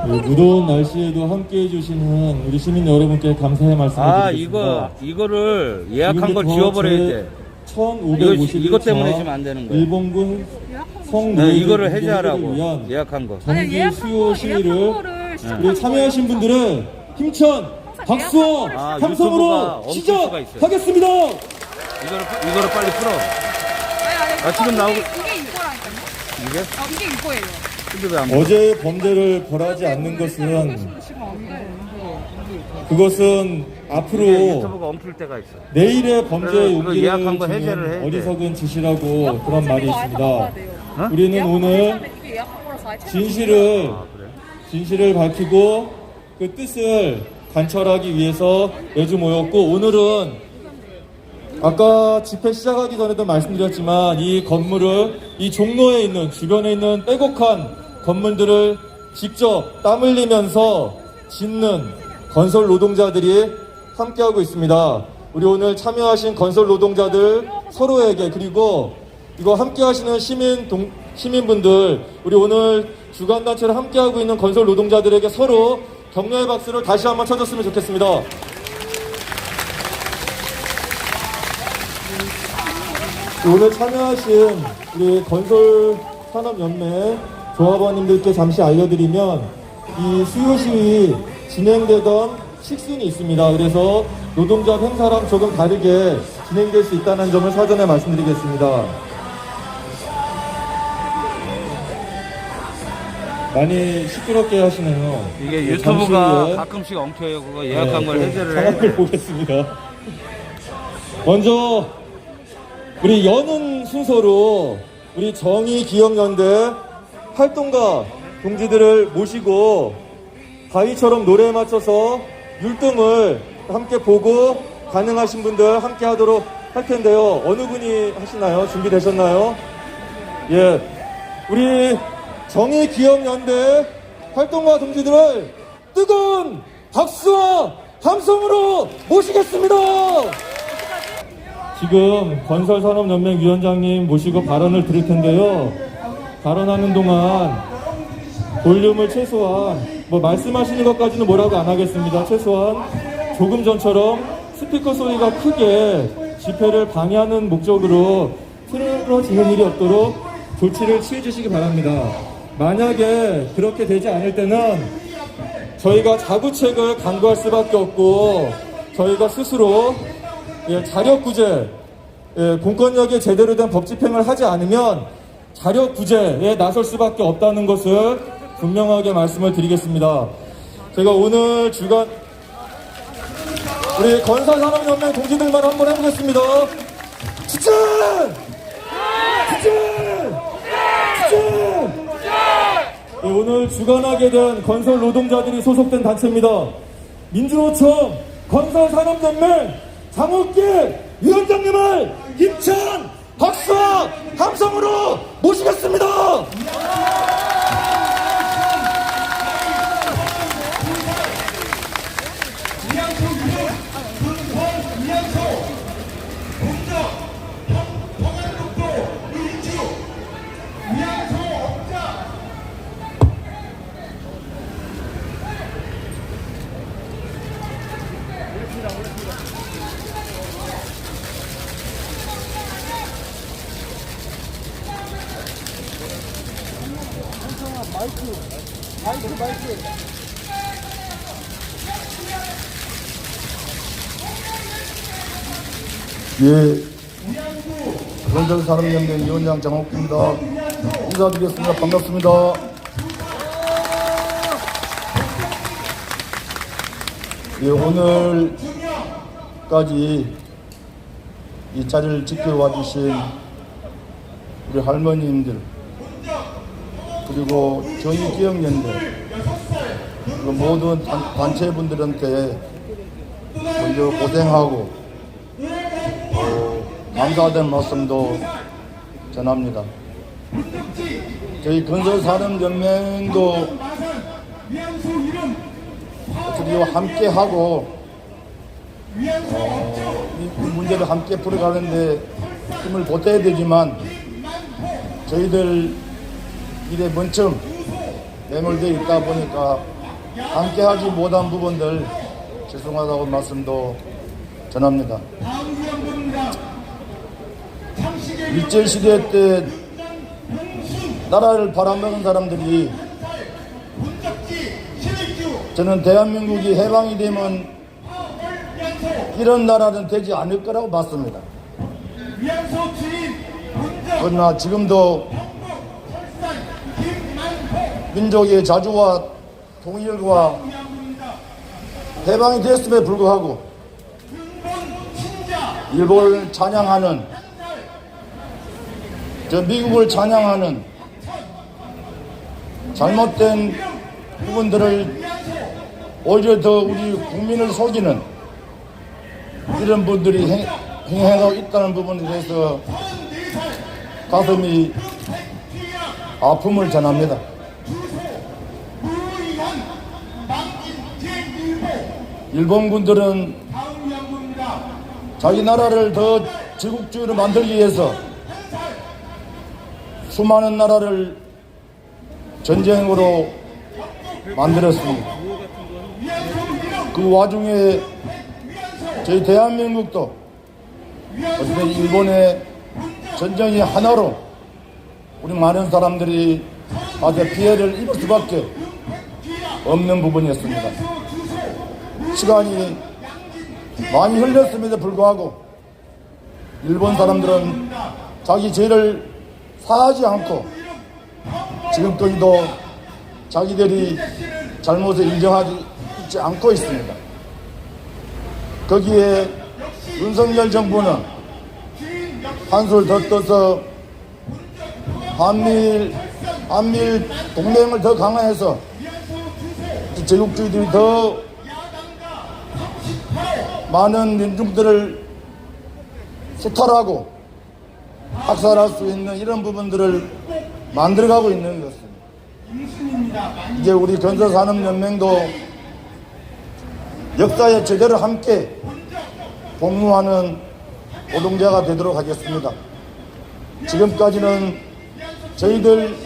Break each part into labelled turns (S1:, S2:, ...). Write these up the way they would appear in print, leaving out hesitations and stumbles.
S1: 무더운 날씨에도 함께 해주시는 우리 시민 여러분께 감사의 말씀드리겠습니다.
S2: 이거를 예약한 걸 지워버려야 돼.
S1: 1551차
S2: 이것 때문에 지면 안 되는 거야.
S1: 일본군
S2: 네,
S1: 성노예들
S2: 이거를
S1: 위한
S2: 해제하라고 예약한 거.
S1: 정기 수요 시위를 우리 참여하신 분들은 힘찬 박수와 함성으로 시작하겠습니다.
S2: 이거를 빨리 풀어. 지금 나오고
S3: 이게 이거라니까요.
S2: 이게?
S3: 이게 이거예요.
S2: 근데 왜안
S1: 어제의 범죄를 벌하지 않는 것은
S3: 지금 안 돼.
S1: 그것은 앞으로
S2: 유튜브가 엉킬 때가 있어.
S1: 내일의 범죄
S2: 그래서
S1: 용기를
S2: 예약한 거 해제를
S1: 주는
S2: 해야 돼.
S1: 어리석은 짓이라고 그런 말이 있습니다.
S3: 어?
S1: 우리는 오늘
S3: 이게 예약한 거라서 아예
S1: 진실을
S2: 그래?
S1: 진실을 밝히고 그 뜻을 관철하기 위해서 매주 모였고, 오늘은 아까 집회 시작하기 전에도 말씀드렸지만 이 건물을, 이 종로에 있는 주변에 있는 빼곡한 건물들을 직접 땀 흘리면서 짓는 건설 노동자들이 함께하고 있습니다. 우리 오늘 참여하신 건설 노동자들 서로에게, 그리고 이거 함께하시는 시민분들, 우리 오늘 주간단체를 함께하고 있는 건설 노동자들에게 서로 격려의 박수를 다시 한번 쳐줬으면 좋겠습니다. 오늘 참여하신 우리 건설산업연맹 조합원님들께 잠시 알려드리면, 이 수요 시위 진행되던 식순이 있습니다. 그래서 노동조합 행사랑 조금 다르게 진행될 수 있다는 점을 사전에 말씀드리겠습니다. 많이 시끄럽게 하시네요.
S2: 이게
S1: 네,
S2: 유튜브가 가끔씩 엉켜요. 그거 예약한 걸 해제를 해야
S1: 상황을
S2: 돼.
S1: 보겠습니다. 먼저 우리 여는 순서로 우리 정의기억연대 활동가 동지들을 모시고 바위처럼 노래에 맞춰서 율동을 함께 보고 가능하신 분들 함께 하도록 할 텐데요. 어느 분이 하시나요? 준비되셨나요? 예, 우리 정의기억연대 활동가 동지들을 뜨거운 박수와 함성으로 모시겠습니다. 지금 건설산업연맹 위원장님 모시고 발언을 드릴 텐데요. 발언하는 동안 볼륨을 최소한, 말씀하시는 것까지는 뭐라고 안 하겠습니다. 최소한 조금 전처럼 스피커 소리가 크게 집회를 방해하는 목적으로 틀어지는 일이 없도록 조치를 취해 주시기 바랍니다. 만약에 그렇게 되지 않을 때는 저희가 자구책을 강구할 수밖에 없고, 저희가 스스로 자력구제, 공권력에 제대로 된 법 집행을 하지 않으면 자력구제에 나설 수밖에 없다는 것을 분명하게 말씀을 드리겠습니다. 제가 오늘 주간 우리 건설산업연맹 동지들만 한번 해보겠습니다. 추천! 추천! 추천! 오늘 주관하게 된 건설 노동자들이 소속된 단체입니다. 민주노총 건설산업연맹 장옥길 위원장님을 힘찬 박수와 함성으로 모시겠습니다.
S4: 예, 건설산업연맹 위원장 장옥기입니다. 인사드리겠습니다. 반갑습니다. 예, 오늘까지 이 자리를 지켜와 주신 우리 할머님들, 그리고 정의기억연대, 그리고 모든 단체분들한테 먼저 고생하고 감사하다는 말씀도 전합니다. 저희 건설산업연맹도 어떻게 함께하고 이 문제를 함께 풀어가는데 힘을 보태야 되지만, 저희들 일의 먼청 매몰되어 있다 보니까 함께하지 못한 부분들 죄송하다고 말씀도 전합니다. 일제시대 때 나라를 팔아먹은 사람들이 저는 대한민국이 해방이 되면 이런 나라는 되지 않을 거라고 봤습니다. 그러나 지금도 민족의 자주와 통일과 해방이 됐음에 불구하고 일본을 찬양하는 미국을 찬양하는 잘못된 부분들을 오히려 더 우리 국민을 속이는 이런 분들이 행해하고 있다는 부분에 대해서 가슴이 아픔을 전합니다. 일본군들은 자기 나라를 더 제국주의로 만들기 위해서 수많은 나라를 전쟁으로 만들었습니다. 그 와중에 저희 대한민국도 어쨌든 일본의 전쟁이 하나로 우리 많은 사람들이 아주 피해를 입을 수밖에 없는 부분이었습니다. 시간이 많이 흘렸음에도 불구하고 일본 사람들은 자기 죄를 사하지 않고 지금까지도 자기들이 잘못을 인정하지 있지 않고 있습니다. 거기에 윤석열 정부는 한술 더 떠서 한미일 동맹을 더 강화해서 제국주의들이 더 많은 민중들을 수탈하고 학살할 수 있는 이런 부분들을 만들어가고 있는 것입니다. 이제 우리 건설산업연맹도 역사에 제대로 함께 공유하는 노동자가 되도록 하겠습니다. 지금까지는 저희들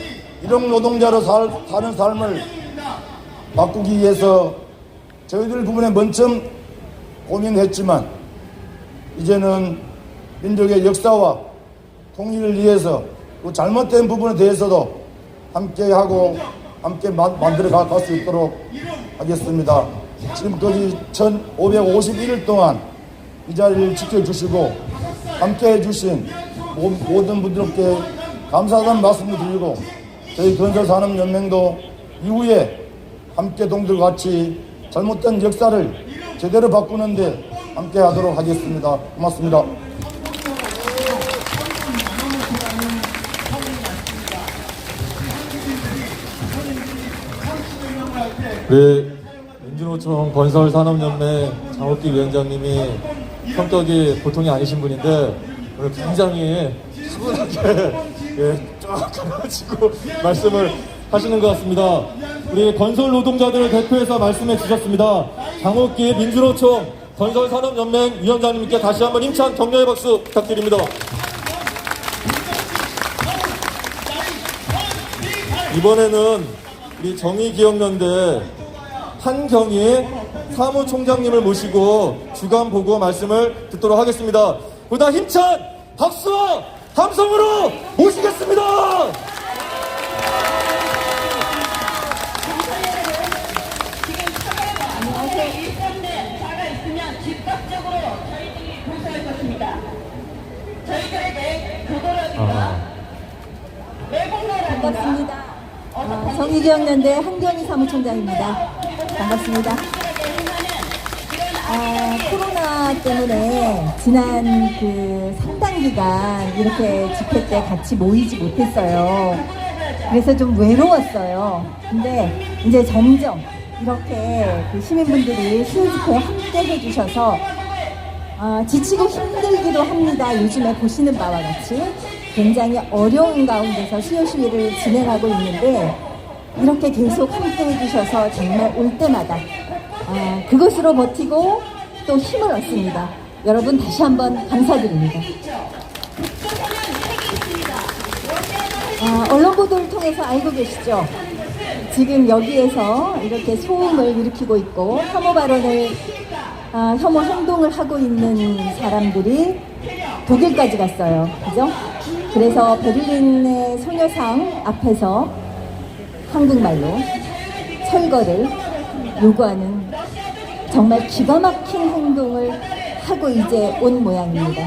S4: 일용 노동자로 사는 삶을 바꾸기 위해서 저희들 부분에 먼저 고민했지만 이제는 민족의 역사와 통일을 위해서 그 잘못된 부분에 대해서도 함께하고 함께 만들어 갈 수 있도록 하겠습니다. 지금까지 1551일 동안 이 자리를 지켜주시고 함께해 주신 모든 분들께 감사하다는 말씀을 드리고 저희 건설산업연맹도 이후에 함께 동들같이 잘못된 역사를 제대로 바꾸는데 함께하도록 하겠습니다. 고맙습니다.
S1: 네, 민주노총 건설산업연맹 장옥기 위원장님이 성격이 보통이 아니신 분인데 오늘 굉장히 차분하게 쫙 가지고 말씀을 하시는 것 같습니다. 우리 건설 노동자들을 대표해서 말씀해 주셨습니다. 장옥기 민주노총 건설산업연맹 위원장님께 다시 한번 힘찬 격려의 박수 부탁드립니다. 이번에는 우리 정의기억연대 한경희 사무총장님을 모시고 주간 보고 말씀을 듣도록 하겠습니다. 보다 힘찬 박수와 함성으로 모시겠습니다.
S5: 안녕하세요. 일정된 자가 있으면 즉각적으로 저희들이 봉사할 것입니다. 저희들에게 그거라든가 외국어라든가
S6: 반갑습니다. 정의기억연대 한경희 사무총장입니다. 반갑습니다. 코로나 때문에 지난 그 상당 기간 이렇게 집회 때 같이 모이지 못했어요. 그래서 좀 외로웠어요. 근데 이제 점점 이렇게 그 시민분들이 시위 집회에 함께 해주셔서 지치고 힘들기도 합니다. 요즘에 보시는 바와 같이 굉장히 어려운 가운데서 수요 시위를 진행하고 있는데 이렇게 계속 함께 해주셔서 정말 올 때마다 그것으로 버티고 또 힘을 얻습니다. 여러분 다시 한번 감사드립니다. 언론 보도를 통해서 알고 계시죠? 지금 여기에서 이렇게 소음을 일으키고 있고 혐오 발언을 혐오 행동을 하고 있는 사람들이 독일까지 갔어요. 그죠? 그래서 베를린의 소녀상 앞에서 한국말로 철거를 요구하는 정말 기가 막힌 행동을 하고 이제 온 모양입니다.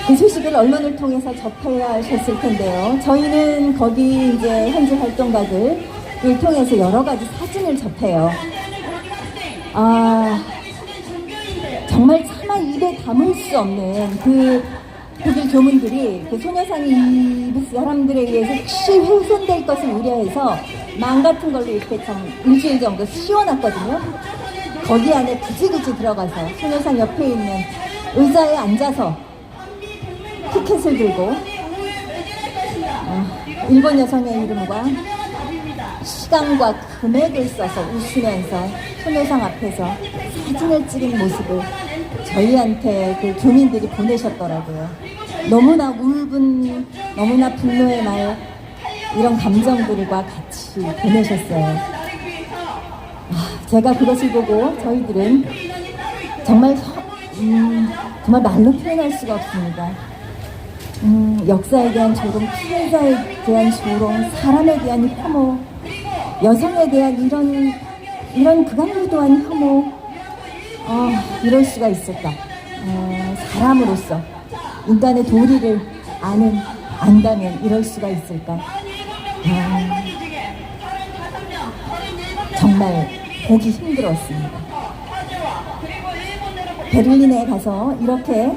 S6: 그 소식을 언론을 통해서 접해야 하셨을 텐데요. 저희는 거기 이제 현지 활동가들을 통해서 여러 가지 사진을 접해요. 정말 차마 입에 담을 수 없는 그 독일 교민들이 그 소녀상이 이 사람들에 의해서 혹시 훼손될 것을 우려해서 망 같은 걸로 이렇게 좀 일주일 정도 씌워놨거든요. 거기 안에 굳이 들어가서 소녀상 옆에 있는 의자에 앉아서 티켓을 들고 일본 여성의 이름과 시간과 금액을 써서 웃으면서 소녀상 앞에서 사진을 찍은 모습을 저희한테 그 교민들이 보내셨더라고요. 너무나 울분, 너무나 분노의 말, 이런 감정들과 같이 보내셨어요. 제가 그것을 보고 저희들은 정말 말로 표현할 수가 없습니다. 역사에 대한 조롱, 피해자에 대한 조롱, 사람에 대한 혐오, 여성에 대한 이런 극악무도한 혐오, 이럴 수가 있을까? 사람으로서 인간의 도리를 안다면 이럴 수가 있을까? 정말 보기 힘들었습니다. 베를린에 가서 이렇게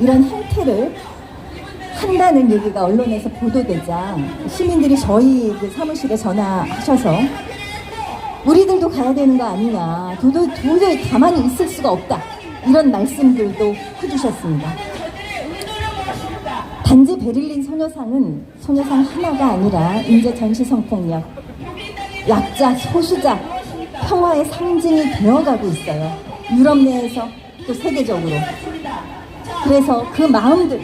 S6: 이런 행태를 한다는 얘기가 언론에서 보도되자 시민들이 저희 그 사무실에 전화하셔서 우리들도 가야 되는 거 아니냐, 도저히 가만히 있을 수가 없다, 이런 말씀들도 해주셨습니다. 단지 베를린 소녀상은 소녀상 하나가 아니라 인제 전시성폭력, 약자, 소수자, 평화의 상징이 되어가고 있어요. 유럽 내에서 또 세계적으로. 그래서 그 마음들,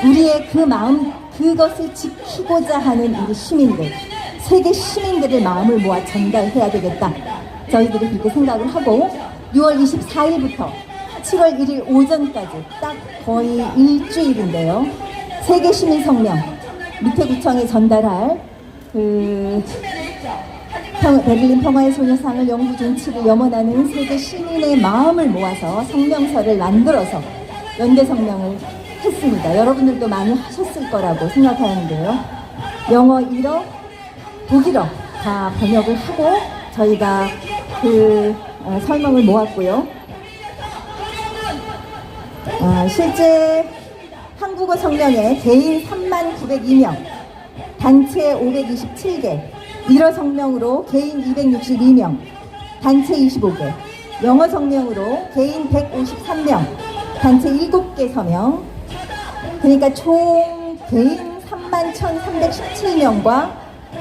S6: 우리의 그 마음, 그것을 지키고자 하는 우리 시민들, 세계 시민들의 마음을 모아 전달해야 되겠다. 저희들이 그렇게 생각을 하고 6월 24일부터 7월 1일 오전까지 딱 거의 일주일인데요. 세계 시민 성명, 밑에구청에 전달할 베를린 평화의 소녀상을 영구 존치를 염원하는 세계 시민의 마음을 모아서 성명서를 만들어서 연대 성명을 했습니다. 여러분들도 많이 하셨을 거라고 생각하는데요. 영어, 일어, 독일어 다 번역을 하고 저희가 그 설명을 모았고요. 실제 한국어 성명에 개인 3902명, 단체 527개, 일어 성명으로 개인 262명, 단체 25개, 영어 성명으로 개인 153명, 단체 7개 서명, 그러니까 총 개인 31,317명과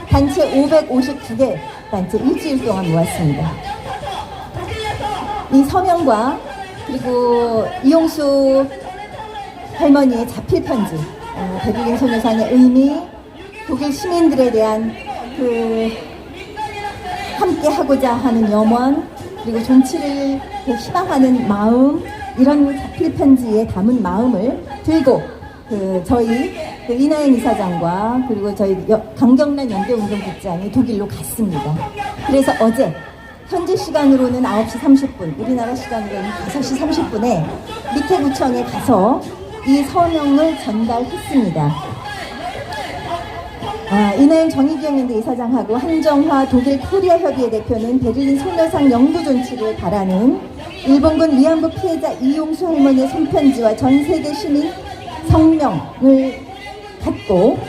S6: 단체 559개, 단체 일주일 동안 모았습니다. 이 서명과 그리고 이용수 할머니의 자필 편지, 베를린 소녀상의 의미, 독일 시민들에 대한 함께 하고자 하는 염원, 그리고 존치를 희망하는 마음, 이런 자필 편지에 담은 마음을 들고 저희 이나영 이사장과 그리고 저희 강경란 연대운동국장이 독일로 갔습니다. 그래서 어제 현지 시간으로는 9시 30분, 우리나라 시간으로는 5시 30분에 밑에구청에 가서 이 서명을 전달했습니다. 이나영 정의기억연대 이사장하고 한정화 독일 코리아 협의회 대표는 베를린 소녀상 영구 존치를 바라는 일본군 위안부 피해자 이용수 할머니의 손편지와 전 세계 시민 성명을 받고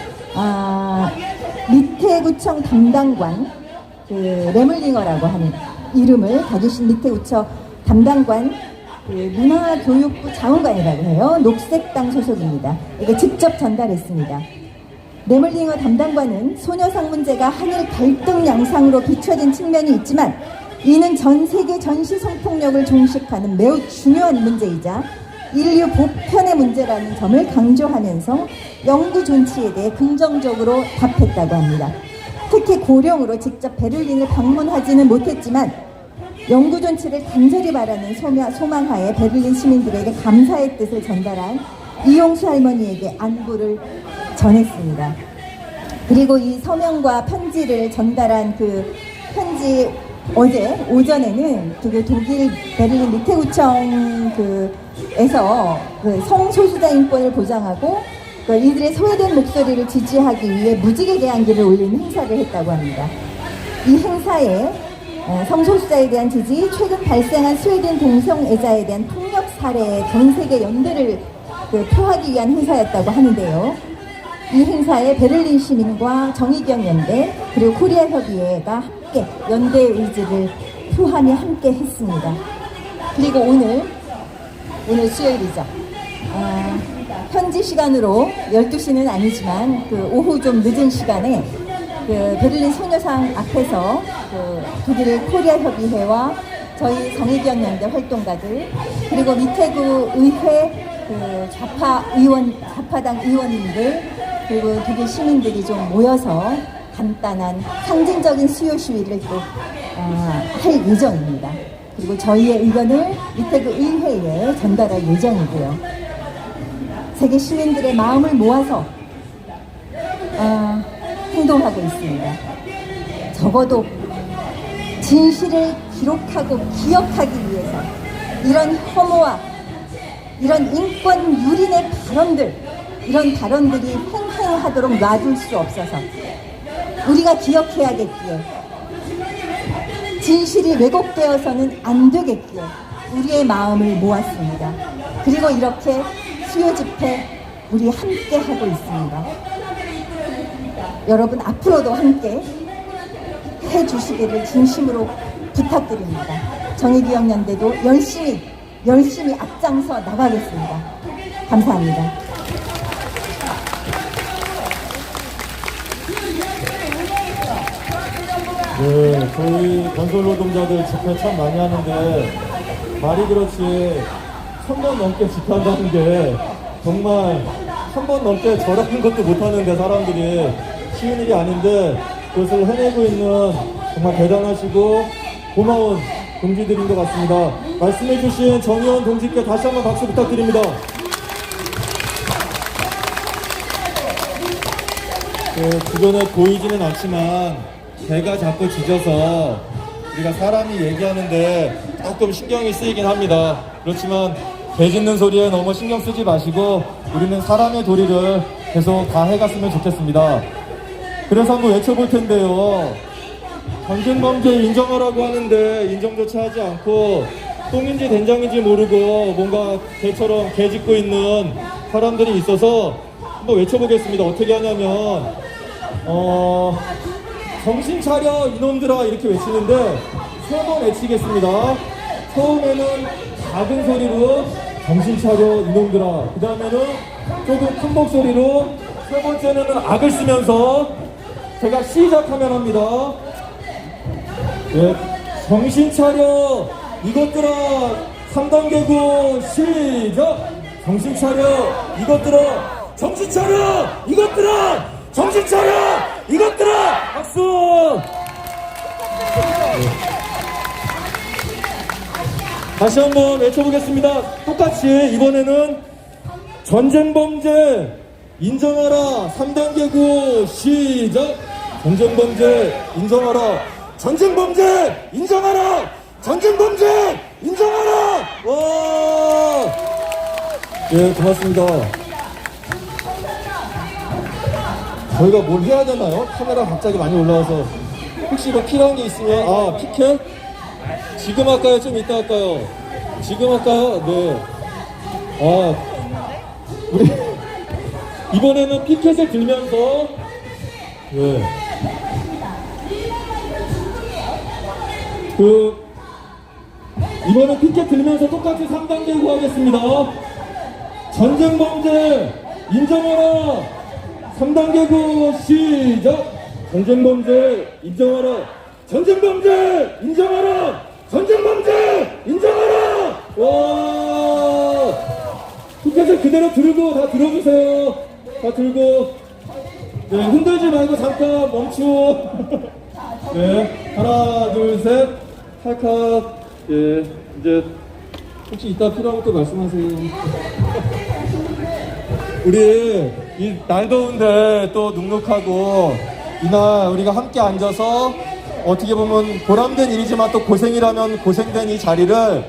S6: 밑에구청 담당관 레물링어라고 하는 이름을 가지신 밑에구청 담당관 문화교육부 자원관이라고 해요. 녹색당 소속입니다. 이거 직접 전달했습니다. 레물링어 담당관은 소녀상 문제가 한일 갈등 양상으로 비춰진 측면이 있지만 이는 전 세계 전시 성폭력을 종식하는 매우 중요한 문제이자 인류 보편의 문제라는 점을 강조하면서 영구 존치에 대해 긍정적으로 답했다고 합니다. 특히 고령으로 직접 베를린을 방문하지는 못했지만 영구 존치를 간절히 바라는 소망하에 베를린 시민들에게 감사의 뜻을 전달한 이용수 할머니에게 안부를 전했습니다. 그리고 이 서명과 편지를 전달한 그 편지 어제 오전에는 그 독일 베를린 미테구청 에서 성소수자 인권을 보장하고 이들의 소외된 목소리를 지지하기 위해 무지개 대안기를 올리는 행사를 했다고 합니다. 이 행사에 성소수자에 대한 지지, 최근 발생한 스웨덴 동성애자에 대한 폭력 사례의 전 세계 연대를 표하기 위한 행사였다고 하는데요. 이 행사에 베를린 시민과 정의기억 연대 그리고 코리아 협의회가 함께 연대 의지를 표하며 함께 했습니다. 그리고 오늘 수요일이죠. 현지 시간으로 12시는 아니지만 오후 좀 늦은 시간에 베를린 소녀상 앞에서 독일 코리아 협의회와 저희 정의기억 연대 활동가들 그리고 미테구 의회 좌파당 의원님들 그리고 독일 시민들이 좀 모여서 간단한 상징적인 수요 시위를 또 할 예정입니다. 그리고 저희의 의견을 미테구 의회에 전달할 예정이고요. 세계 시민들의 마음을 모아서 행동하고 있습니다. 적어도 진실을 기록하고 기억하기 위해서 이런 혐오와 이런 인권 유린의 이런 발언들이 횡행하도록 놔둘 수 없어서 우리가 기억해야겠기에 진실이 왜곡되어서는 안 되겠기에 우리의 마음을 모았습니다. 그리고 이렇게 수요 집회 우리 함께 하고 있습니다. 여러분 앞으로도 함께 해주시기를 진심으로 부탁드립니다. 정의기억연대도 열심히 앞장서 나가겠습니다. 감사합니다.
S1: 네, 저희 건설노동자들 집회 참 많이 하는데 말이 그렇지 1000번 넘게 집회한다는 게 정말 1000번 넘게 절하는 것도 못하는데 사람들이 쉬운 일이 아닌데 그것을 해내고 있는 정말 대단하시고 고마운 동지들인 것 같습니다. 말씀해주신 정의원 동지께 다시 한번 박수 부탁드립니다. 주변에 보이지는 않지만 배가 자꾸 짖어서 우리가 사람이 얘기하는데 조금 신경이 쓰이긴 합니다. 그렇지만 배 짖는 소리에 너무 신경 쓰지 마시고 우리는 사람의 도리를 계속 다 해갔으면 좋겠습니다. 그래서 한번 외쳐볼 텐데요. 전쟁범죄 인정하라고 하는데 인정조차 하지 않고 똥인지 된장인지 모르고 뭔가 개처럼 개 짖고 있는 사람들이 있어서 한번 외쳐보겠습니다. 어떻게 하냐면 정신 차려 이놈들아 이렇게 외치는데 3번 외치겠습니다. 처음에는 작은 소리로 정신 차려 이놈들아, 그 다음에는 조금 큰 목소리로, 세 번째는 악을 쓰면서 제가 시작하면 합니다. 예, 정신 차려 이것들아 3단계고 시작. 정신 차려 이것들아, 정신 차려 이것들아, 정신 차려 이것들아. 박수. 다시 한번 외쳐보겠습니다. 똑같이 이번에는 전쟁범죄 인정하라 3단계고 시작. 전쟁범죄 인정하라, 전쟁범죄 인정하라, 전쟁범죄 인정하라. 와, 예, 고맙습니다. 저희가 뭘 해야 되나요? 카메라 갑자기 많이 올라와서. 혹시 뭐 필요한 게 있으면, 피켓? 지금 할까요? 좀 이따 할까요? 지금 할까요? 네. 우리 이번에는 피켓을 들면서, 네. 이번에 피켓 들면서 똑같이 3단계 구하겠습니다. 전쟁범죄 인정하라 3단계고 시작. 전쟁범죄 인정하라, 전쟁범죄 인정하라, 전쟁범죄 인정하라. 와, 그대로 들고 다 들어주세요. 다 들고. 네, 흔들지 말고 잠깐 멈추어. 네, 하나, 둘, 셋. 찰칵. 예, 이제 혹시 이따 필요한 것도 말씀하세요. 우리 이 날 더운데 또 눅눅하고 이날 우리가 함께 앉아서 어떻게 보면 보람된 일이지만 또 고생이라면 고생된 이 자리를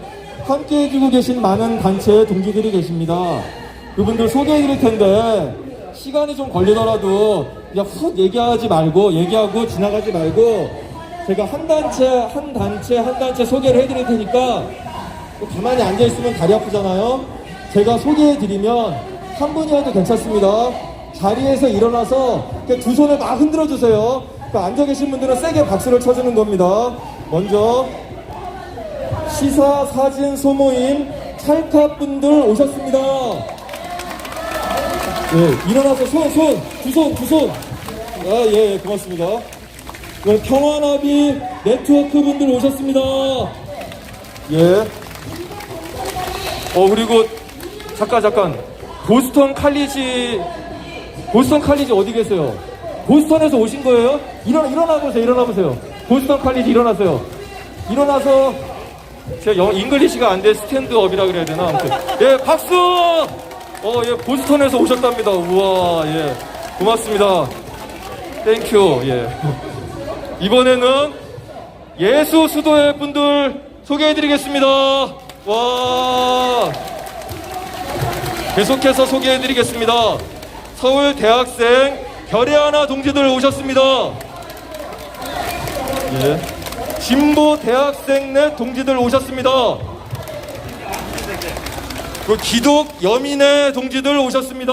S1: 함께 해주고 계신 많은 단체의 동지들이 계십니다. 그분들 소개해드릴 텐데 시간이 좀 걸리더라도 그냥 훅 얘기하지 말고 얘기하고 지나가지 말고 제가 한 단체 소개를 해드릴 테니까 가만히 앉아있으면 다리 아프잖아요. 제가 소개해드리면 한 분이라도 괜찮습니다. 자리에서 일어나서 두 손을 막 흔들어 주세요. 앉아 계신 분들은 세게 박수를 쳐주는 겁니다. 먼저 시사 사진 소모임 찰칵 분들 오셨습니다. 예, 일어나서 두 손. 아, 예, 고맙습니다. 평화나비 네트워크 분들 오셨습니다. 예. 그리고 잠깐. 보스턴 칼리지 어디 계세요? 보스턴에서 오신 거예요? 일어나 보세요. 보스턴 칼리지 일어나세요. 일어나서 제가 잉글리시가 안 돼 스탠드업이라 그래야 되나? 아무튼 예, 박수! 예, 보스턴에서 오셨답니다. 우와, 예, 고맙습니다. 땡큐. 예. 이번에는 예수 수도의 분들 소개해드리겠습니다. 와. 계속해서 소개해드리겠습니다. 서울 대학생 별의 하나 동지들 오셨습니다. 예. 진보 대학생넷 동지들 오셨습니다. 그 기독 여민의 동지들 오셨습니다.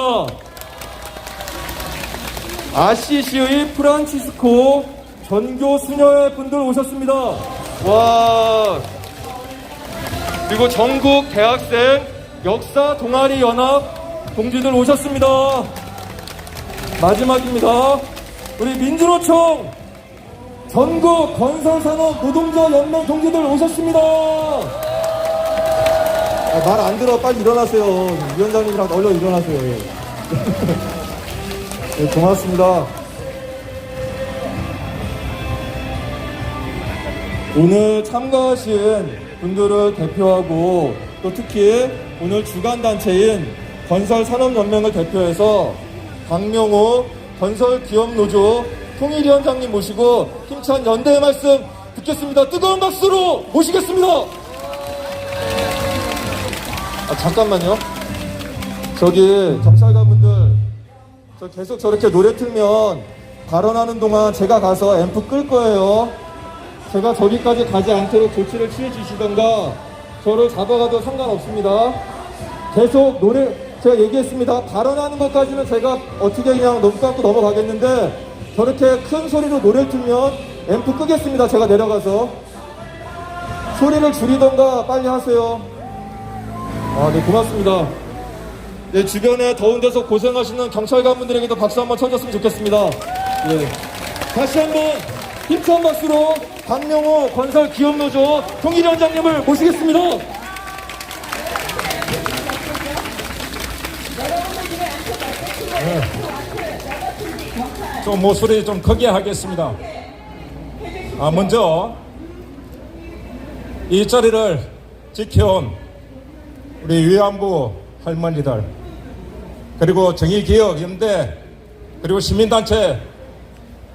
S1: 아시시의 프란치스코 전교 수녀의 분들 오셨습니다. 와. 그리고 전국 대학생 역사 동아리 연합 동지들 오셨습니다. 마지막입니다. 우리 민주노총 전국 건설산업 노동자 연맹 동지들 오셨습니다. 말 안 들어. 빨리 일어나세요. 위원장님이랑 얼른 일어나세요. 네, 고맙습니다. 오늘 참가하신 분들을 대표하고 또 특히 오늘 주간단체인 건설산업연맹을 대표해서 박명호 건설기업노조 통일위원장님 모시고 힘찬 연대의 말씀 듣겠습니다. 뜨거운 박수로 모시겠습니다. 잠깐만요. 저기 경찰관분들 저 계속 저렇게 노래 틀면 발언하는 동안 제가 가서 앰프 끌 거예요. 제가 저기까지 가지 않도록 조치를 취해 주시던가 저를 잡아가도 상관없습니다. 계속 노래 제가 얘기했습니다. 발언하는 것까지는 제가 어떻게 그냥 너무 감고 넘어가겠는데 저렇게 큰 소리로 노래를 틀면 앰프 끄겠습니다. 제가 내려가서 소리를 줄이던가 빨리 하세요. 네, 고맙습니다. 네, 주변에 더운 데서 고생하시는 경찰관분들에게도 박수 한번 쳐줬으면 좋겠습니다. 예. 다시 한번 힘찬 박수로 박명호 건설기업노조 통일위원장님을 모시겠습니다.
S7: 좀 목소리 좀 크게 하겠습니다. 먼저 이 자리를 지켜온 우리 위안부 할머니들 그리고 정의기억연대 그리고 시민단체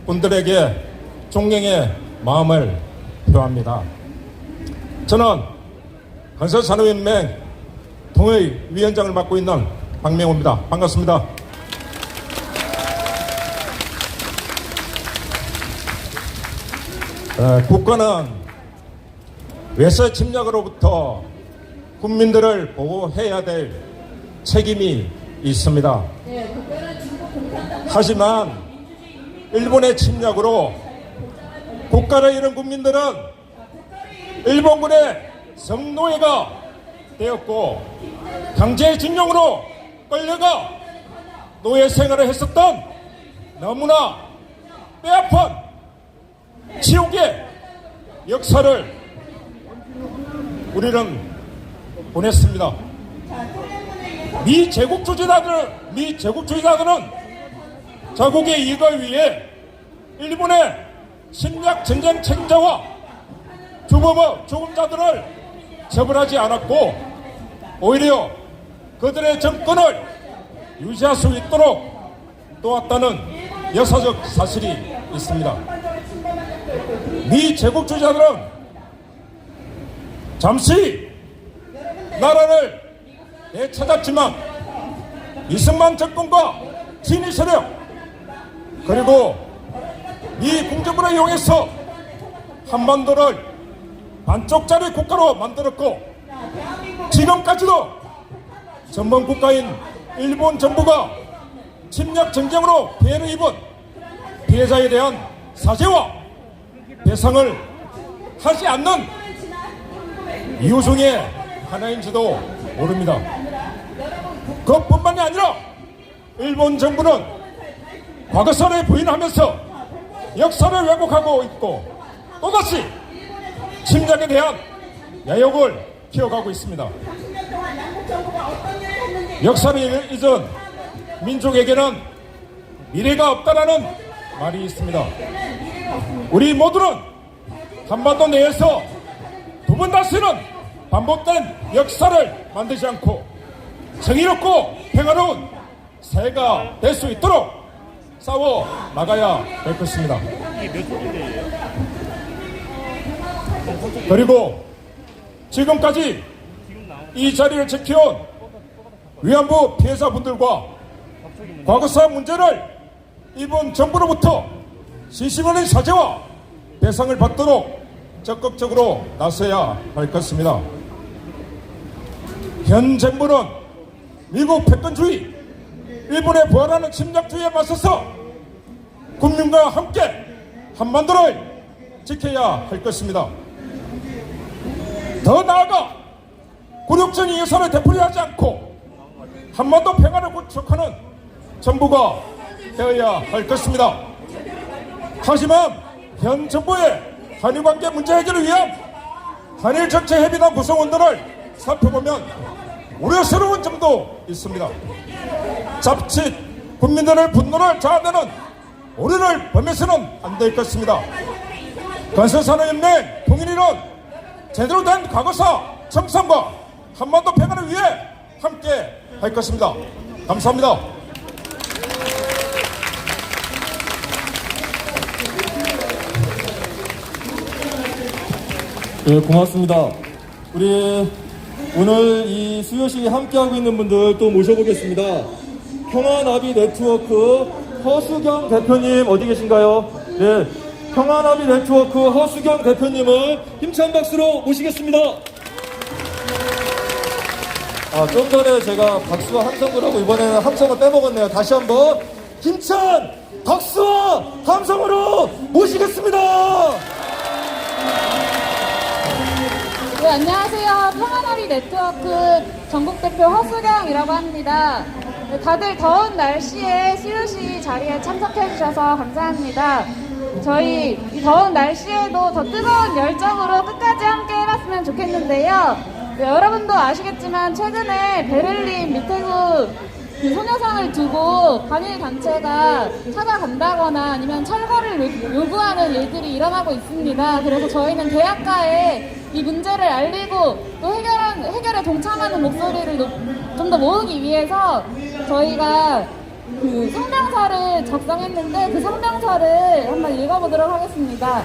S7: 분들에게 존경의 마음을 표합니다. 저는 건설산업연맹 통일위원장을 맡고 있는 박명호입니다. 반갑습니다. 국가는 외세 침략으로부터 국민들을 보호해야 될 책임이 있습니다. 하지만 일본의 침략으로 국가를 잃은 국민들은 일본군의 성노예가 되었고 강제징용으로 끌려가 노예 생활을 했었던 너무나 뼈아픈 지옥의 역사를 우리는 보냈습니다. 미 제국주의자들은 자국의 이익을 위해 일본의 침략 전쟁 책임자와 주범자들을 처벌하지 않았고 오히려 그들의 정권을 유지할 수 있도록 도왔다는 역사적 사실이 있습니다. 미 제국주의자들은 잠시 나라를 되찾았지만 이승만 정권과 친위 세력 그리고 미 공정부를 이용해서 한반도를 반쪽짜리 국가로 만들었고 지금까지도 전범 국가인 일본 정부가 침략 전쟁으로 피해를 입은 피해자에 대한 사죄와 배상을 하지 않는 이유 중에 하나인지도 모릅니다. 그것뿐만이 아니라 일본 정부는 과거사를 부인하면서 역사를 왜곡하고 있고 또다시 침략에 대한 야욕을 키워가고 있습니다. 역사를 잊은 민족에게는 미래가 없다라는 말이 있습니다. 우리 모두는 한반도 내에서 두 번 다시는 반복된 역사를 만들지 않고 정의롭고 평화로운 새해가 될 수 있도록 싸워 나가야 될 것입니다. 그리고 지금까지 이 자리를 지켜온 위안부 피해자분들과 과거사 문제를 이번 정부로부터 진심 어린 사죄와 배상을 받도록 적극적으로 나서야 할 것입니다. 현 정부는 미국 패권주의, 일본의 부활하는 침략주의에 맞서서 국민과 함께 한반도를 지켜야 할 것입니다. 더 나아가 굴욕전 이해선을 되풀이하지 않고 한반도 평화를 구축하는 정부가 되어야 할 것입니다. 하지만 현 정부의 한일관계 문제 해결을 위한 한일정책협의단 구성원들을 살펴보면 우려스러운 점도 있습니다. 자칫 국민들의 분노를 자아내는 오류를 범해서는 안 될 것입니다. 건설산업연맹 통일위는 제대로 된 과거사 청산과 한반도 평화를 위해 함께 할 것입니다. 감사합니다.
S1: 네, 고맙습니다. 우리 오늘 이 수요식에 함께하고 있는 분들 또 모셔보겠습니다. 평화나비 네트워크 허수경 대표님 어디 계신가요? 네, 평화나비 네트워크 허수경 대표님을 힘찬 박수로 모시겠습니다. 좀 전에 제가 박수와 함성을 하고 이번에는 함성을 빼먹었네요. 다시 한번 힘찬 박수와 함성으로 모시겠습니다.
S3: 네, 안녕하세요. 평화나비 네트워크 전국대표 허수경이라고 합니다. 네, 다들 더운 날씨에 수요시 자리에 참석해 주셔서 감사합니다. 저희 이 더운 날씨에도 더 뜨거운 열정으로 끝까지 함께 해봤으면 좋겠는데요. 네, 여러분도 아시겠지만 최근에 베를린 미테구 소녀상을 두고 단일 단체가 찾아간다거나 아니면 철거를 요구하는 일들이 일어나고 있습니다. 그래서 저희는 대학가에 이 문제를 알리고 또 해결에 동참하는 목소리를 좀 더 모으기 위해서 저희가 그 성명서를 작성했는데 그 성명서를 한번 읽어보도록 하겠습니다.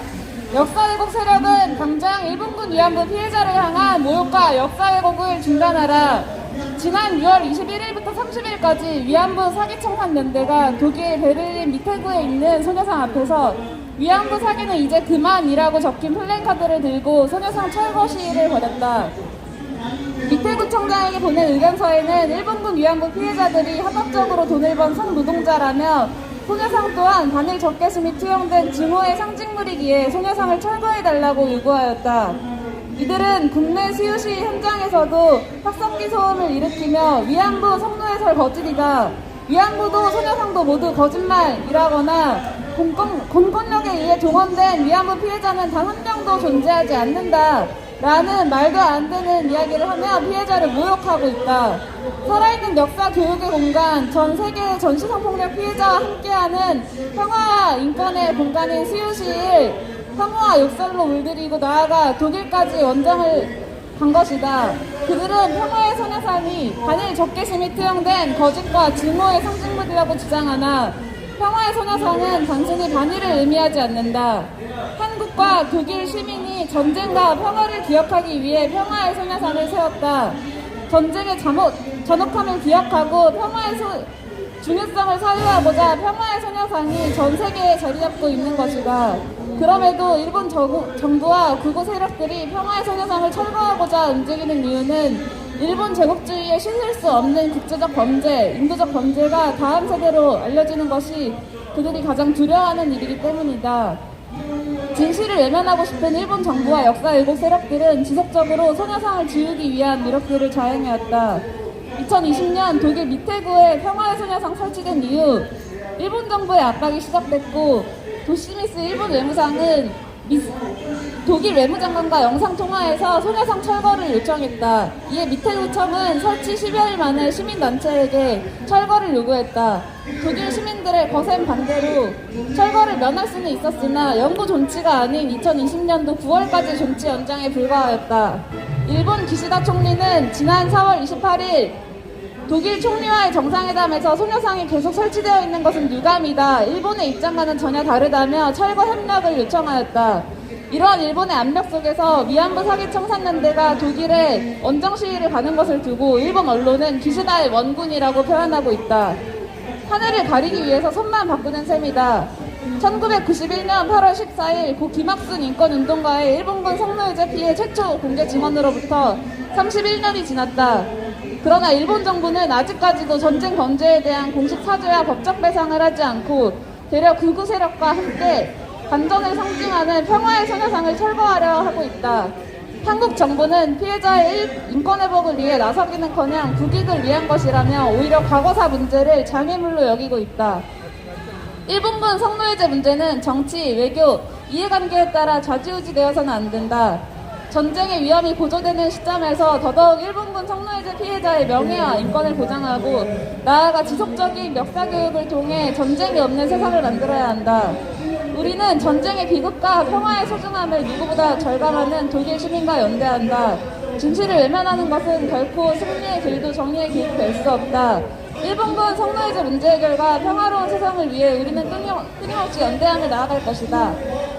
S3: 역사왜곡 세력은 당장 일본군 위안부 피해자를 향한 모욕과 역사왜곡을 중단하라. 지난 6월 21일부터 30일까지 위안부 사기청산연대가 독일 베를린 미테구에 있는 소녀상 앞에서 위안부 사기는 이제 그만이라고 적힌 플랜카드를 들고 소녀상 철거 시위를 벌였다. 미테구청장에게 보낸 의견서에는 일본군 위안부 피해자들이 합법적으로 돈을 번 성노동자라며 소녀상 또한 단일 적개심이 투영된 증오의 상징물이기에 소녀상을 철거해달라고 요구하였다. 이들은 국내 수요시 현장에서도 확성기 소음을 일으키며 위안부 성노예설 거짓이다. 위안부도 소녀상도 모두 거짓말이라거나 공권력에 의해 동원된 위안부 피해자는 단 한 명도 존재하지 않는다. 라는 말도 안 되는 이야기를 하며 피해자를 모욕하고 있다. 살아있는 역사 교육의 공간, 전 세계 전시성폭력 피해자와 함께하는 평화와 인권의 공간인 스유시를 혐오와 욕설로 물들이고 나아가 독일까지 원정을 간 것이다. 그들은 평화의 소녀상이 반일 적개심이 투영된 거짓과 증오의 상징물이라고 주장하나 평화의 소녀상은 단순히 반일을 의미하지 않는다. 한국과 독일 시민이 전쟁과 평화를 기억하기 위해 평화의 소녀상을 세웠다. 전쟁의 전혹함을 기억하고 평화의 중요성을 사유하고자 평화의 소녀상이 전 세계에 자리 잡고 있는 것이다. 그럼에도 일본 정부와 극우 세력들이 평화의 소녀상을 철거하고자 움직이는 이유는 일본 제국주의에 씻을 수 없는 국제적 범죄, 인도적 범죄가 다음 세대로 알려지는 것이 그들이 가장 두려워하는 일이기 때문이다. 진실을 외면하고 싶은 일본 정부와 역사 왜곡 세력들은 지속적으로 소녀상을 지우기 위한 노력들을 자행해왔다. 2020년 독일 미테구에 평화의 소녀상 설치된 이후 일본 정부의 압박이 시작됐고 도시미스 일본 외무상은 독일 외무장관과 영상통화에서 소녀상 철거를 요청했다. 이에 미테구청은 설치 10여일 만에 시민단체에게 철거를 요구했다. 독일 시민들의 거센 반대로 철거를 면할 수는 있었으나 영구 존치가 아닌 2020년도 9월까지 존치 연장에 불과하였다. 일본 기시다 총리는 지난 4월 28일 독일 총리와의 정상회담에서 소녀상이 계속 설치되어 있는 것은 유감이다. 일본의 입장과는 전혀 다르다며 철거 협력을 요청하였다. 이러한 일본의 압력 속에서 위안부 사기 청산연대가 독일에 원정 시위를 가는 것을 두고 일본 언론은 기시다의 원군이라고 표현하고 있다. 하늘을 가리기 위해서 손만 바꾸는 셈이다. 1991년 8월 14일 고 김학순 인권운동가의 일본군 성노예제 피해 최초 공개 증언으로부터 31년이 지났다. 그러나 일본 정부는 아직까지도 전쟁 범죄에 대한 공식 사죄와 법적 배상을 하지 않고 대려 극우 세력과 함께 반전을 상징하는 평화의 소녀상을 철거하려 하고 있다. 한국 정부는 피해자의 인권 회복을 위해 나서기는커녕 국익을 위한 것이라며 오히려 과거사 문제를 장애물로 여기고 있다. 일본군 성노예제 문제는 정치, 외교, 이해관계에 따라 좌지우지되어서는 안 된다. 전쟁의 위험이 고조되는 시점에서 더더욱 일본군 성노예제 피해자의 명예와 인권을 보장하고 나아가 지속적인 역사교육을 통해 전쟁이 없는 세상을 만들어야 한다. 우리는 전쟁의 비극과 평화의 소중함을 누구보다 절감하는 독일 시민과 연대한다. 진실을 외면하는 것은 결코 승리의 길도 정의의 길도 될 수 없다. 일본군 성노예제 문제 해결과 평화로운 세상을 위해 우리는 끊임없이 연대하며 나아갈 것이다.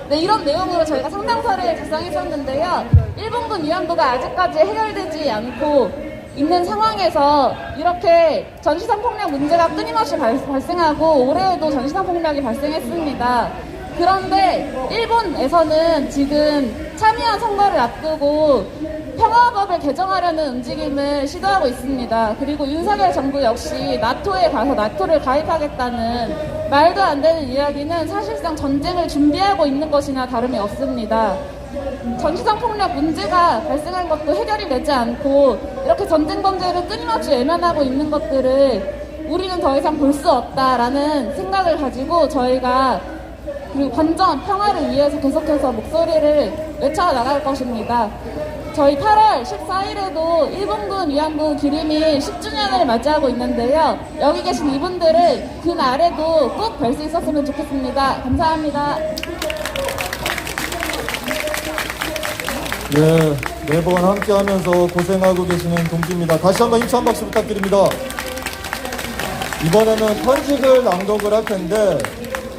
S3: 네, 이런 내용으로 저희가 상담서를 작성했었는데요. 일본군 위안부가 아직까지 해결되지 않고 있는 상황에서 이렇게 전시성폭력 문제가 끊임없이 발생하고 올해에도 전시성폭력이 발생했습니다. 그런데 일본에서는 지금 참의원 선거를 앞두고 평화법을 개정하려는 움직임을 시도하고 있습니다. 그리고 윤석열 정부 역시 나토에 가서 나토를 가입하겠다는 말도 안 되는 이야기는 사실상 전쟁을 준비하고 있는 것이나 다름이 없습니다. 전시성 폭력 문제가 발생한 것도 해결이 되지 않고 이렇게 전쟁 범죄를 끊임없이 외면하고 있는 것들을 우리는 더 이상 볼 수 없다라는 생각을 가지고 저희가 그리고 완전 평화를 위해서 계속해서 목소리를 외쳐나갈 것입니다. 저희 8월 14일에도 일본군 위안부 기림이 10주년을 맞이하고 있는데요. 여기 계신 이분들을 그날에도 꼭 뵐 수 있었으면 좋겠습니다. 감사합니다.
S1: 네, 매번 함께하면서 고생하고 계시는 동지입니다. 다시 한번 힘찬 박수 부탁드립니다. 이번에는 편집을 낭독을 할 텐데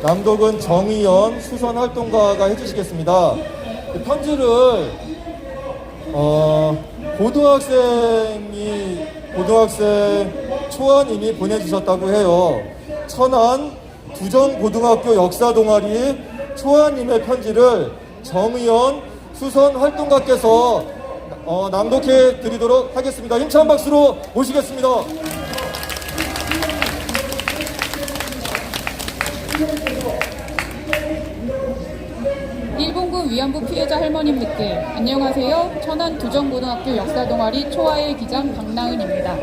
S1: 낭독은 정의연 수선활동가가 해주시겠습니다. 편지를 고등학생 초아님이 보내주셨다고 해요. 천안 두정고등학교 역사동아리 초아님의 편지를 정의연 수선활동가께서 낭독해 드리도록 하겠습니다. 힘찬 박수로 모시겠습니다.
S8: 일본군 위안부 피해자 할머님들께 안녕하세요. 천안 두정고등학교 역사동아리 초아의 기장 박나은입니다.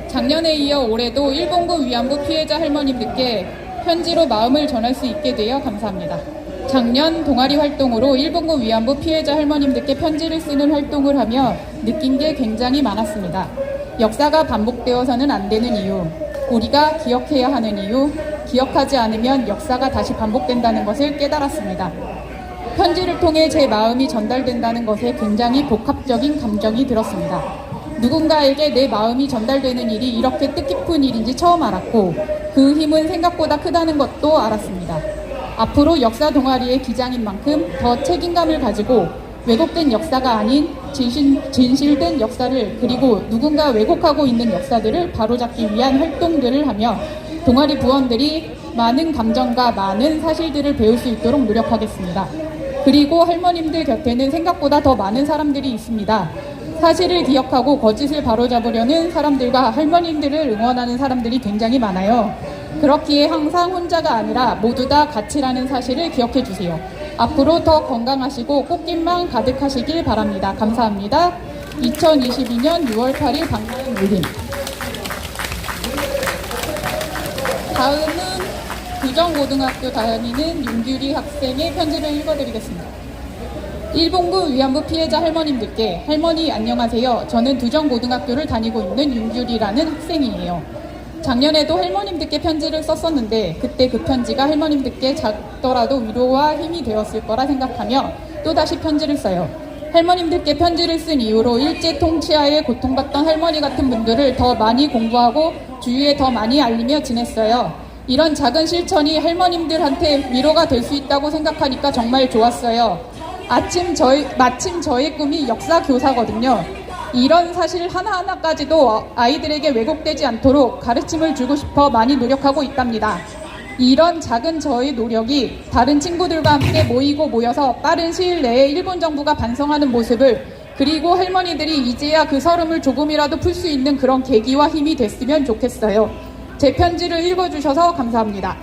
S8: 작년에 이어 올해도 일본군 위안부 피해자 할머님들께 편지로 마음을 전할 수 있게 되어 감사합니다. 작년 동아리 활동으로 일본군 위안부 피해자 할머님들께 편지를 쓰는 활동을 하며 느낀 게 굉장히 많았습니다. 역사가 반복되어서는 안 되는 이유, 우리가 기억해야 하는 이유, 기억하지 않으면 역사가 다시 반복된다는 것을 깨달았습니다. 편지를 통해 제 마음이 전달된다는 것에 굉장히 복합적인 감정이 들었습니다. 누군가에게 내 마음이 전달되는 일이 이렇게 뜻깊은 일인지 처음 알았고 그 힘은 생각보다 크다는 것도 알았습니다. 앞으로 역사 동아리의 기장인 만큼 더 책임감을 가지고 왜곡된 역사가 아닌 진실된 역사를 그리고 누군가 왜곡하고 있는 역사들을 바로잡기 위한 활동들을 하며 동아리 부원들이 많은 감정과 많은 사실들을 배울 수 있도록 노력하겠습니다. 그리고 할머님들 곁에는 생각보다 더 많은 사람들이 있습니다. 사실을 기억하고 거짓을 바로잡으려는 사람들과 할머님들을 응원하는 사람들이 굉장히 많아요. 그렇기에 항상 혼자가 아니라 모두 다 같이라는 사실을 기억해 주세요. 앞으로 더 건강하시고 꽃길만 가득하시길 바랍니다. 감사합니다. 2022년 6월 8일 방문 올림. 다음은 두정고등학교 다니는 윤규리 학생의 편지를 읽어드리겠습니다. 일본군 위안부 피해자 할머님들께 할머니 안녕하세요. 저는 두정고등학교를 다니고 있는 윤규리라는 학생이에요. 작년에도 할머님들께 편지를 썼었는데 그때 그 편지가 할머님들께 작더라도 위로와 힘이 되었을 거라 생각하며 또다시 편지를 써요. 할머님들께 편지를 쓴 이후로 일제 통치하에 고통받던 할머니 같은 분들을 더 많이 공부하고 주위에 더 많이 알리며 지냈어요. 이런 작은 실천이 할머님들한테 위로가 될 수 있다고 생각하니까 정말 좋았어요. 마침 저의 꿈이 역사 교사거든요. 이런 사실 하나하나까지도 아이들에게 왜곡되지 않도록 가르침을 주고 싶어 많이 노력하고 있답니다. 이런 작은 저의 노력이 다른 친구들과 함께 모여서 빠른 시일 내에 일본 정부가 반성하는 모습을 그리고 할머니들이 이제야 그 서름을 조금이라도 풀 수 있는 그런 계기와 힘이 됐으면 좋겠어요. 제 편지를 읽어주셔서 감사합니다.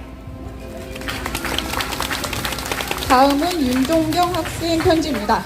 S8: 다음은 윤종경 학생 편지입니다.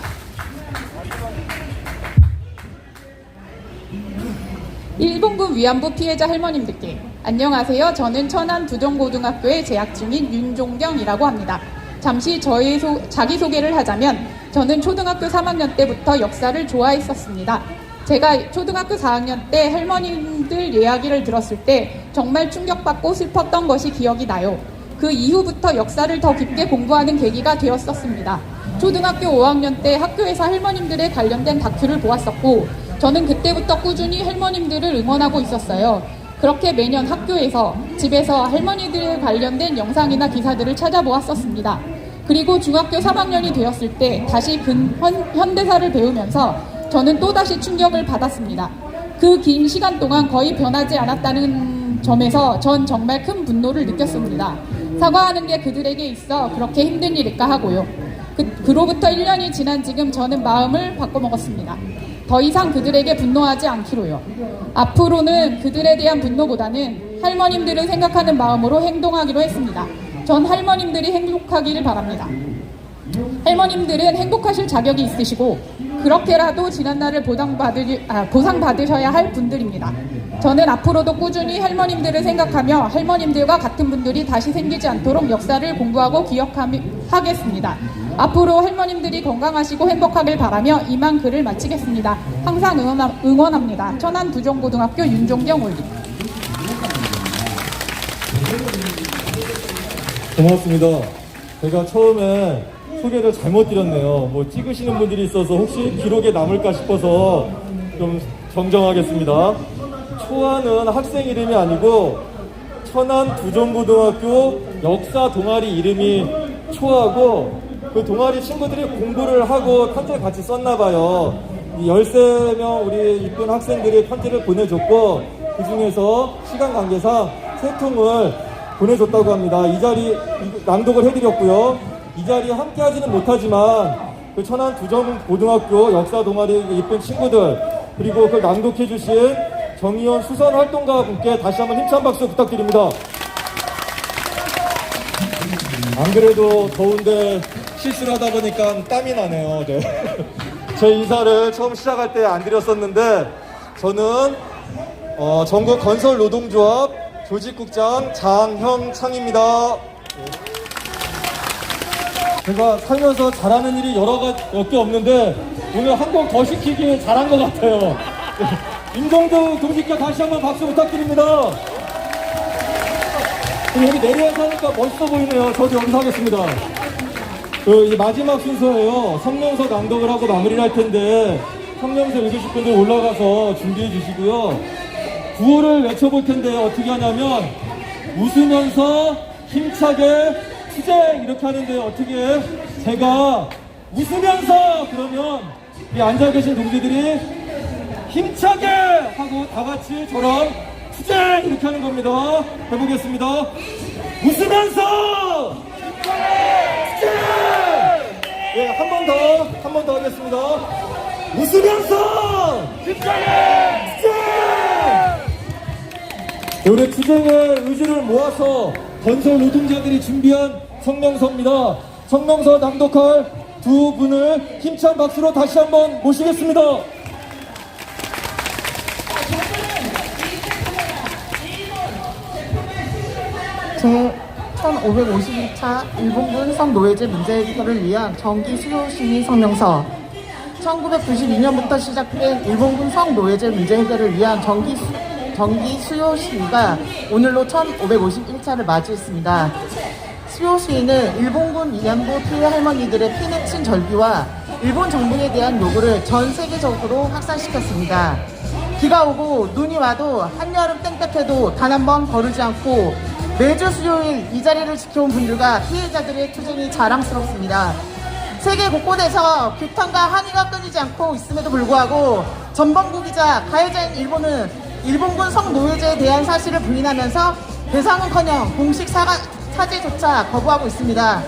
S8: 일본군 위안부 피해자 할머님들께 안녕하세요. 저는 천안 두정고등학교에 재학 중인 윤종경이라고 합니다. 잠시 저의 자기소개를 하자면 저는 초등학교 3학년 때부터 역사를 좋아했었습니다. 제가 초등학교 4학년 때 할머님들 이야기를 들었을 때 정말 충격받고 슬펐던 것이 기억이 나요. 그 이후부터 역사를 더 깊게 공부하는 계기가 되었었습니다. 초등학교 5학년 때 학교에서 할머님들에 관련된 다큐를 보았었고 저는 그때부터 꾸준히 할머님들을 응원하고 있었어요. 그렇게 매년 학교에서 집에서 할머니들에 관련된 영상이나 기사들을 찾아보았었습니다. 그리고 중학교 3학년이 되었을 때 다시 현대사를 배우면서 저는 또다시 충격을 받았습니다. 그 긴 시간 동안 거의 변하지 않았다는 점에서 전 정말 큰 분노를 느꼈습니다. 사과하는 게 그들에게 있어 그렇게 힘든 일일까 하고요. 그로부터 1년이 지난 지금 저는 마음을 바꿔먹었습니다. 더 이상 그들에게 분노하지 않기로요. 앞으로는 그들에 대한 분노보다는 할머님들을 생각하는 마음으로 행동하기로 했습니다. 전 할머님들이 행복하기를 바랍니다. 할머님들은 행복하실 자격이 있으시고 그렇게라도 지난날을 보상받으셔야 할 분들입니다. 저는 앞으로도 꾸준히 할머님들을 생각하며 할머님들과 같은 분들이 다시 생기지 않도록 역사를 공부하고 기억하겠습니다. 앞으로 할머님들이 건강하시고 행복하길 바라며 이만 글을 마치겠습니다. 항상 응원합니다. 천안 두정고등학교 윤종경 올림.
S1: 고맙습니다. 제가 처음에 소개를 잘못 드렸네요. 뭐 찍으시는 분들이 있어서 혹시 기록에 남을까 싶어서 좀 정정하겠습니다. 초안은 학생 이름이 아니고 천안 두정고등학교 역사 동아리 이름이 초하고 그 동아리 친구들이 공부를 하고 편지를 같이 썼나봐요. 13명 우리 이쁜 학생들이 편지를 보내줬고 그 중에서 시간 관계상 3통을 보내줬다고 합니다. 이 자리 낭독을 해드렸고요. 이 자리에 함께 하지는 못하지만 그 천안 두정고등학교 역사 동아리 이쁜 친구들 그리고 그걸 낭독해 주신 정의원 수선 활동가 분께 다시 한번 힘찬 박수 부탁드립니다. 안 그래도 더운데 실수를 하다 보니까 땀이 나네요. 네. 제 인사를 처음 시작할 때 안 드렸었는데 저는 전국 건설노동조합 조직국장 장형창입니다. 제가 살면서 잘하는 일이 여러 개 없는데 오늘 한 곡 더 시키기 잘한 것 같아요. 임종덕 동지께 다시 한번 박수 부탁드립니다. 여기 내려와서 하니까 멋있어 보이네요. 저도 여기서 하겠습니다. 이 마지막 순서예요. 성명서 낭독을 하고 마무리를 할 텐데 성명서 읽으실 분들 올라가서 준비해 주시고요. 구호를 외쳐볼 텐데 어떻게 하냐면 웃으면서 힘차게 투쟁 이렇게 하는데 어떻게 제가 웃으면서 그러면 이 앉아 계신 동지들이 힘차게 하고 다 같이 저랑 투쟁 이렇게 하는 겁니다. 해보겠습니다. 웃으면서 투쟁! 예, 한 번 더 하겠습니다. 웃으면서 투쟁! 우리 투쟁의 의지를 모아서 건설 노동자들이 준비한 성명서입니다. 성명서 낭독할 두 분을 힘찬 박수로 다시 한번 모시겠습니다.
S9: 제 1551차 일본군 성노예제 문제 해결을 위한 정기 수요 시위 성명서. 1992년부터 시작된 일본군 성노예제 문제 해결을 위한 정기 수요 시위가 오늘로 1551차를 맞이했습니다. 수요 시위는 일본군 위안부 피해 할머니들의 피 맺힌 절규와 일본 정부에 대한 요구를 전 세계적으로 확산시켰습니다. 비가 오고 눈이 와도 한여름 땡볕에도 단 한 번 거르지 않고 매주 수요일 이 자리를 지켜온 분들과 피해자들의 투쟁이 자랑스럽습니다. 세계 곳곳에서 규탄과 항의가 끊이지 않고 있음에도 불구하고 전범국이자 가해자인 일본은 일본군 성노예제에 대한 사실을 부인하면서 배상은커녕 공식 사죄조차 거부하고 있습니다.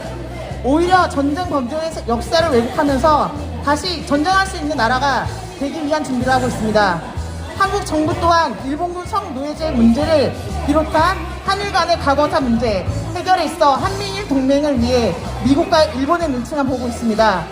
S9: 오히려 전쟁 범죄의 역사를 왜곡하면서 다시 전쟁할 수 있는 나라가 되기 위한 준비를 하고 있습니다. 한국 정부 또한 일본군 성노예제 문제를 비롯한 한일 간의 과거사 문제 해결에 있어 한미일 동맹을 위해 미국과 일본의 눈치만 보고 있습니다.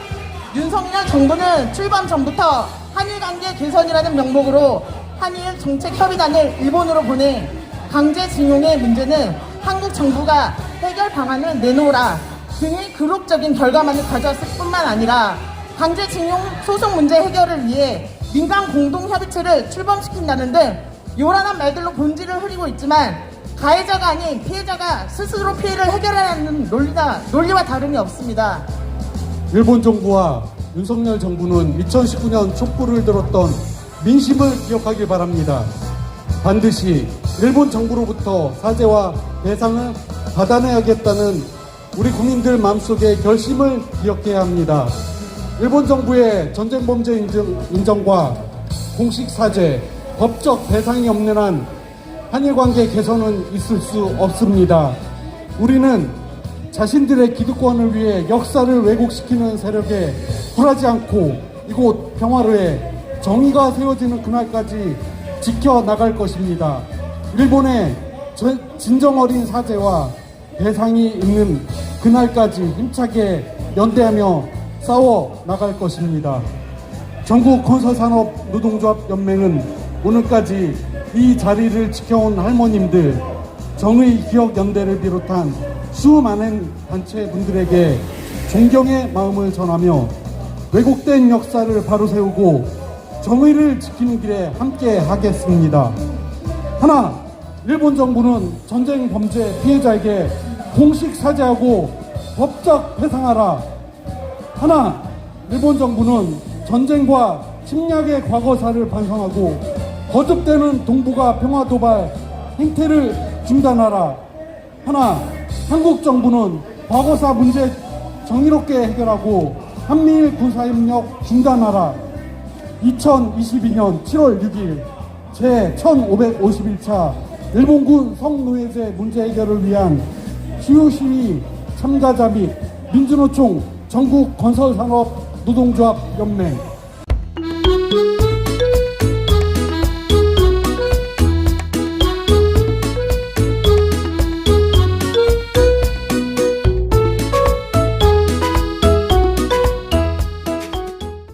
S9: 윤석열 정부는 출범 전부터 한일 관계 개선이라는 명목으로 한일 정책협의단을 일본으로 보내 강제징용의 문제는 한국 정부가 해결 방안을 내놓으라 등의 굴욕적인 결과만을 가져왔을 뿐만 아니라 강제징용 소송 문제 해결을 위해 민간 공동협의체를 출범시킨다는 등 요란한 말들로 본질을 흐리고 있지만 가해자가 아닌 피해자가 스스로 피해를 해결하는 논리와 다름이 없습니다.
S10: 일본 정부와 윤석열 정부는 2019년 촛불을 들었던 민심을 기억하길 바랍니다. 반드시 일본 정부로부터 사죄와 배상을 받아내야겠다는 우리 국민들 마음속의 결심을 기억해야 합니다. 일본 정부의 전쟁 범죄 인정과 공식 사죄, 법적 배상이 없는 한 한일 관계 개선은 있을 수 없습니다. 우리는 자신들의 기득권을 위해 역사를 왜곡시키는 세력에 굴하지 않고 이곳 평화로에 정의가 세워지는 그날까지 지켜나갈 것입니다. 일본의 진정 어린 사죄와 배상이 있는 그날까지 힘차게 연대하며 싸워 나갈 것입니다. 전국 건설산업 노동조합 연맹은 오늘까지 이 자리를 지켜온 할머님들, 정의기억연대를 비롯한 수많은 단체분들에게 존경의 마음을 전하며 왜곡된 역사를 바로세우고 정의를 지키는 길에 함께 하겠습니다. 하나, 일본 정부는 전쟁 범죄 피해자에게 공식 사죄하고 법적 배상하라. 하나, 일본 정부는 전쟁과 침략의 과거사를 반성하고 거듭되는 동북아 평화 도발 행태를 중단하라. 하나, 한국 정부는 과거사 문제 정의롭게 해결하고 한미일 군사협력 중단하라. 2022년 7월 6일 제1551차 일본군 성노예제 문제 해결을 위한 수요시위 참가자 및 민주노총 전국 건설산업 노동조합 연맹